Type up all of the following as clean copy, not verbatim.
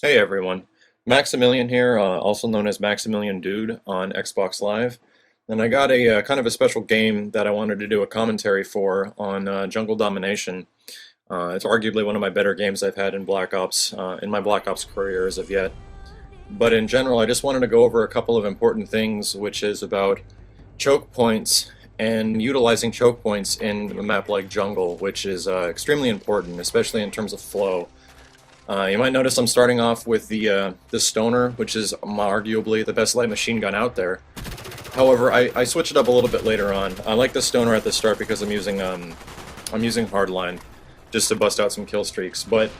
Hey everyone, Maximilian here, also known as Maximilian Dude on Xbox Live, and I got a kind of a special game that I wanted to do a commentary for on Jungle Domination. It's arguably one of my better games I've had in Black Ops, in my Black Ops career as of yet. But in general, I just wanted to go over a couple of important things, which is about choke points and utilizing choke points in a map like Jungle, which is extremely important, especially in terms of flow. You might notice I'm starting off with the Stoner, which is arguably the best light machine gun out there. However, I switch it up a little bit later on. I like the Stoner at the start because I'm using Hardline just to bust out some kill streaks. But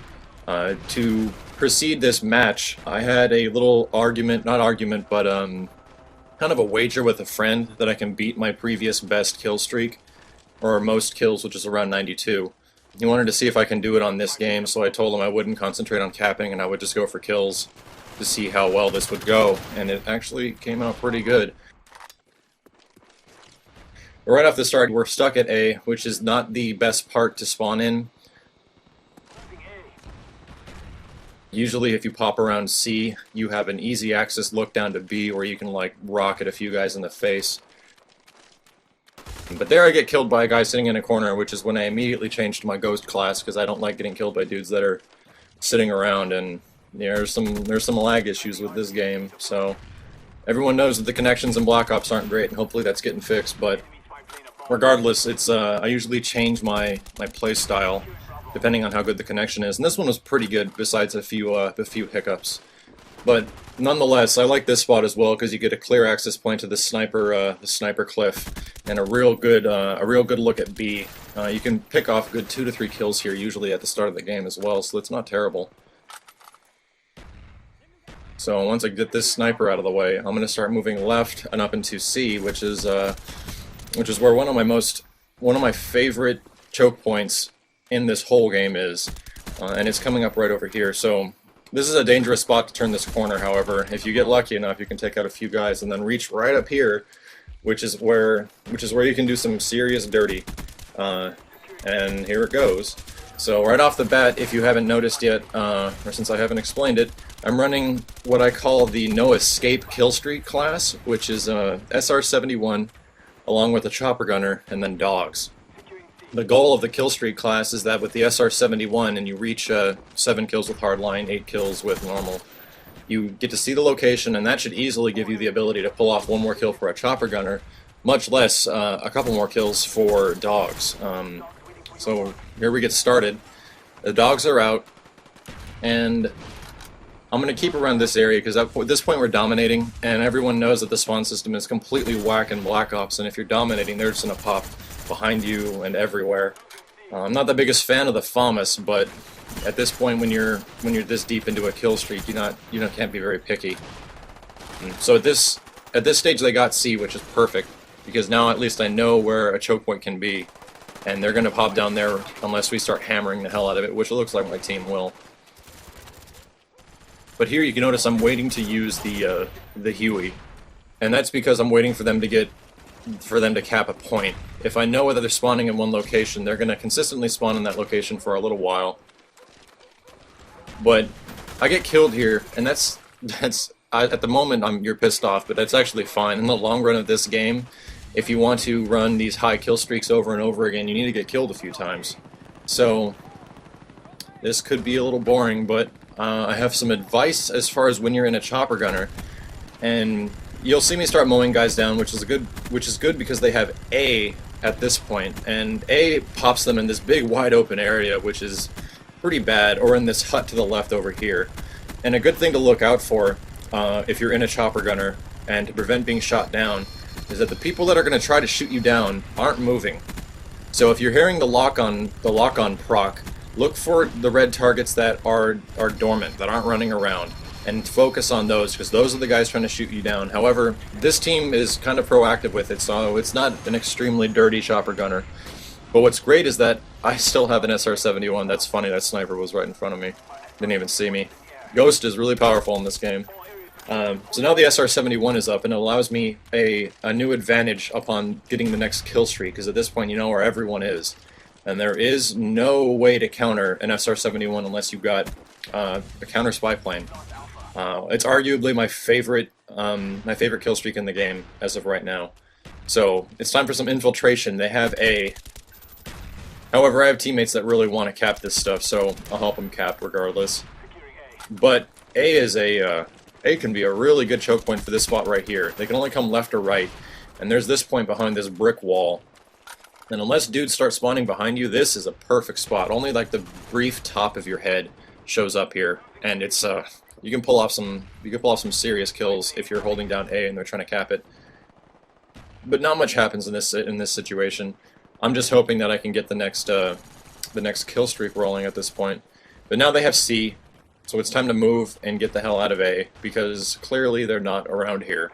to precede this match, I had a little argument, not argument, but kind of a wager with a friend that I can beat my previous best kill streak, or most kills, which is around 92. He wanted to see if I can do it on this game, so I told him I wouldn't concentrate on capping and I would just go for kills to see how well this would go, and it actually came out pretty good. But right off the start, we're stuck at A, which is not the best part to spawn in. Usually if you pop around C, you have an easy access look down to B where you can like rocket a few guys in the face. But there I get killed by a guy sitting in a corner, which is when I immediately changed to my Ghost class, because I don't like getting killed by dudes that are sitting around, and there's some lag issues with this game, so everyone knows that the connections in Black Ops aren't great, and hopefully that's getting fixed, but regardless, it's I usually change my play style depending on how good the connection is, and this one was pretty good besides a few hiccups. But nonetheless, I like this spot as well because you get a clear access point to the sniper cliff, and a real good look at B. You can pick off good 2 to 3 kills here, usually at the start of the game as well, so it's not terrible. So once I get this sniper out of the way, I'm going to start moving left and up into C, which is where one of my favorite choke points in this whole game is, and it's coming up right over here. So this is a dangerous spot to turn this corner, however. If you get lucky enough, you can take out a few guys and then reach right up here, which is where you can do some serious dirty. And here it goes. So right off the bat, if you haven't noticed yet, or since I haven't explained it, I'm running what I call the No Escape Killstreak class, which is SR-71, along with a chopper gunner, and then dogs. The goal of the killstreak class is that with the SR-71 and you reach 7 kills with hardline, 8 kills with normal, you get to see the location, and that should easily give you the ability to pull off 1 more kill for a chopper gunner, much less a couple more kills for dogs. So here we get started. The dogs are out, and I'm going to keep around this area because at this point we're dominating, and everyone knows that the spawn system is completely whack in Black Ops, and if you're dominating, they're just going to pop behind you and everywhere. I'm not the biggest fan of the FAMAS, but at this point, when you're this deep into a kill streak, you can't be very picky. So at this stage, they got C, which is perfect because now at least I know where a choke point can be, and they're going to pop down there unless we start hammering the hell out of it, which it looks like my team will. But here you can notice I'm waiting to use the Huey, and that's because I'm waiting for them to cap a point. If I know whether they're spawning in one location, they're going to consistently spawn in that location for a little while. But I get killed here, and at the moment you're pissed off, but that's actually fine. In the long run of this game, if you want to run these high kill streaks over and over again, you need to get killed a few times. So this could be a little boring, but I have some advice as far as when you're in a chopper gunner, and you'll see me start mowing guys down, which is good because they have A at this point, and A pops them in this big wide open area, which is pretty bad, or in this hut to the left over here. And a good thing to look out for if you're in a chopper gunner and to prevent being shot down is that the people that are going to try to shoot you down aren't moving. So if you're hearing the lock-on proc, look for the red targets that are dormant, that aren't running around, and focus on those, because those are the guys trying to shoot you down. However, this team is kind of proactive with it, so it's not an extremely dirty chopper gunner. But what's great is that I still have an SR-71. That's funny, that sniper was right in front of me. Didn't even see me. Ghost is really powerful in this game. So now the SR-71 is up, and it allows me a new advantage upon getting the next kill streak, because at this point you know where everyone is. And there is no way to counter an SR-71 unless you've got a counter spy plane. It's arguably my favorite kill streak in the game as of right now. So it's time for some infiltration. They have A. However, I have teammates that really want to cap this stuff, so I'll help them cap regardless. But A can be a really good choke point for this spot right here. They can only come left or right, and there's this point behind this brick wall. And unless dudes start spawning behind you, this is a perfect spot. Only like the brief top of your head shows up here, and it's you can pull off some serious kills if you're holding down A and they're trying to cap it. But not much happens in this situation. I'm just hoping that I can get the next kill streak rolling at this point. But now they have C, so it's time to move and get the hell out of A, because clearly they're not around here.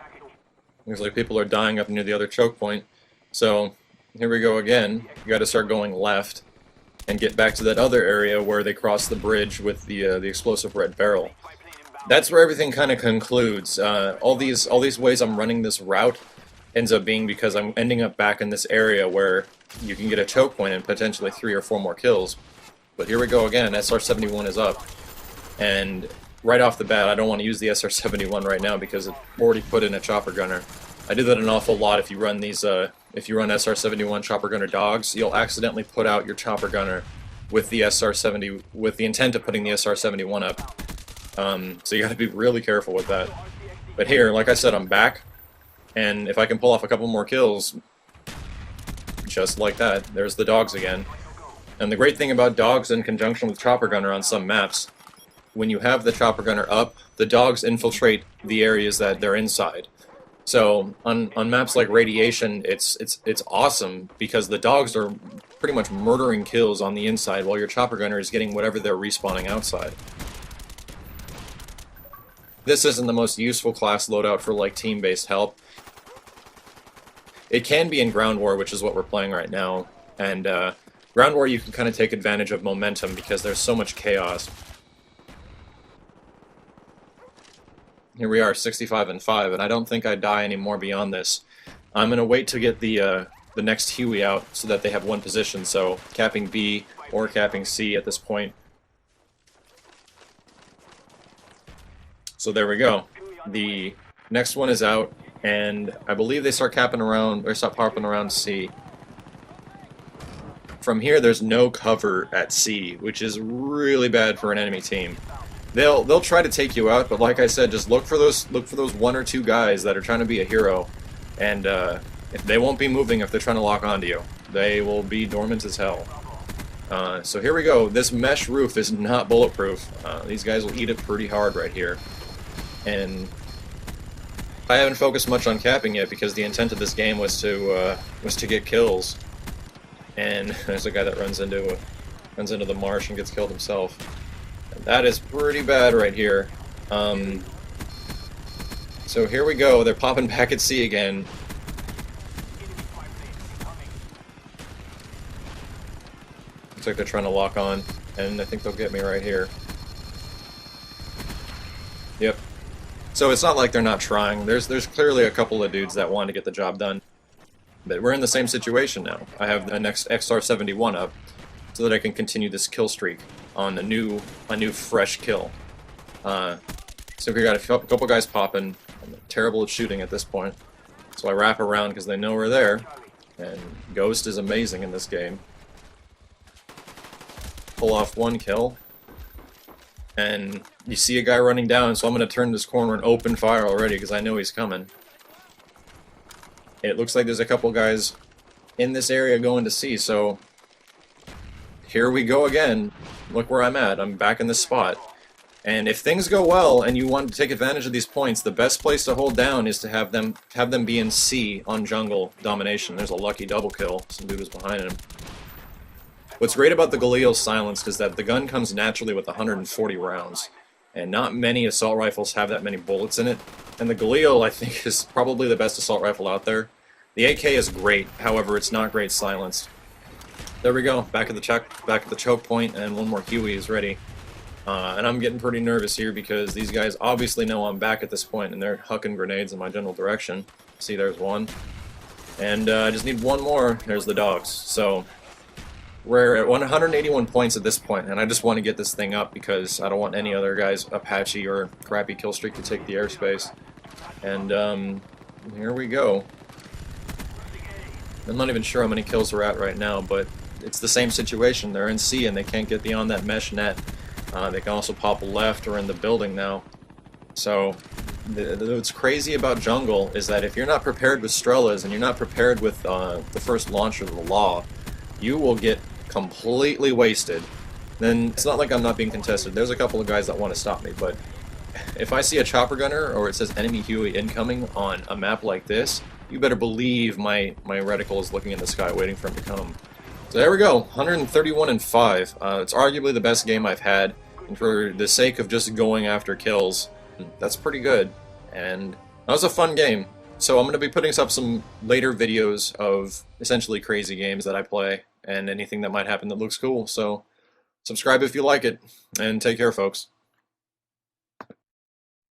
Looks like people are dying up near the other choke point. So here we go again. You got to start going left and get back to that other area where they cross the bridge with the explosive red barrel. That's where everything kind of concludes. All these ways I'm running this route ends up being because I'm ending up back in this area where you can get a choke point and potentially 3 or 4 more kills. But here we go again. SR-71 is up, and right off the bat, I don't want to use the SR-71 right now because it already put in a chopper gunner. I do that an awful lot. If you run these, if you run SR-71 chopper gunner dogs, you'll accidentally put out your chopper gunner with the SR-70, with the intent of putting the SR-71 up. So you got to be really careful with that. But here, like I said, I'm back, and if I can pull off a couple more kills, just like that, there's the dogs again. And the great thing about dogs in conjunction with chopper gunner on some maps, when you have the chopper gunner up, the dogs infiltrate the areas that they're inside. So on maps like Radiation, it's awesome because the dogs are pretty much murdering kills on the inside while your chopper gunner is getting whatever they're respawning outside. This isn't the most useful class loadout for like team-based help. It can be in Ground War, which is what we're playing right now, and Ground War you can kind of take advantage of momentum because there's so much chaos. Here we are, 65 and 5, and I don't think I die anymore beyond this. I'm gonna wait to get the next Huey out so that they have one position, so capping B or capping C at this point. So there we go. The next one is out, and I believe they start capping around, or stop harping around C. From here, there's no cover at C, which is really bad for an enemy team. They'll try to take you out, but like I said, just look for those 1 or 2 guys that are trying to be a hero, and if they won't be moving if they're trying to lock onto you. They will be dormant as hell. So here we go. This mesh roof is not bulletproof. These guys will eat it pretty hard right here, and I haven't focused much on capping yet because the intent of this game was to get kills. And there's a guy that runs into the marsh and gets killed himself. And that is pretty bad right here. So here we go. They're popping back at C again. Looks like they're trying to lock on, and I think they'll get me right here. Yep. So it's not like they're not trying. There's clearly a couple of dudes that want to get the job done. But we're in the same situation now. I have the next XR-71 up so that I can continue this kill streak on a new fresh kill. So we got a couple guys popping. I'm terrible at shooting at this point. So I wrap around because they know we're there. And Ghost is amazing in this game. Pull off 1 kill. And you see a guy running down, so I'm going to turn this corner and open fire already because I know he's coming. It looks like there's a couple guys in this area going to C, so here we go again. Look where I'm at. I'm back in this spot. And if things go well and you want to take advantage of these points, the best place to hold down is to have them be in C on jungle domination. There's a lucky double kill. Some dude was behind him. What's great about the Galil's silenced is that the gun comes naturally with 140 rounds. And not many assault rifles have that many bullets in it. And the Galil, I think, is probably the best assault rifle out there. The AK is great, however, it's not great silenced. There we go, back at the choke point, and 1 more Huey is ready. And I'm getting pretty nervous here because these guys obviously know I'm back at this point, and they're hucking grenades in my general direction. See, there's 1. And I just need 1 more. There's the dogs. So We're at 181 points at this point, and I just want to get this thing up because I don't want any other guys, Apache or crappy kill streak, to take the airspace. And here we go. I'm not even sure how many kills we're at right now, but it's the same situation. They're in C and they can't get beyond that mesh net. They can also pop left or in the building now. So what's crazy about jungle is that if you're not prepared with Strelas and you're not prepared with the first launch of the Law, you will get completely wasted. Then it's not like I'm not being contested. There's a couple of guys that want to stop me, but if I see a chopper gunner or it says enemy Huey incoming on a map like this, you better believe my reticle is looking in the sky waiting for him to come. So there we go, 131-5. It's arguably the best game I've had, and for the sake of just going after kills, that's pretty good. And that was a fun game. So I'm going to be putting up some later videos of essentially crazy games that I play, and anything that might happen that looks cool. So subscribe if you like it, and take care, folks.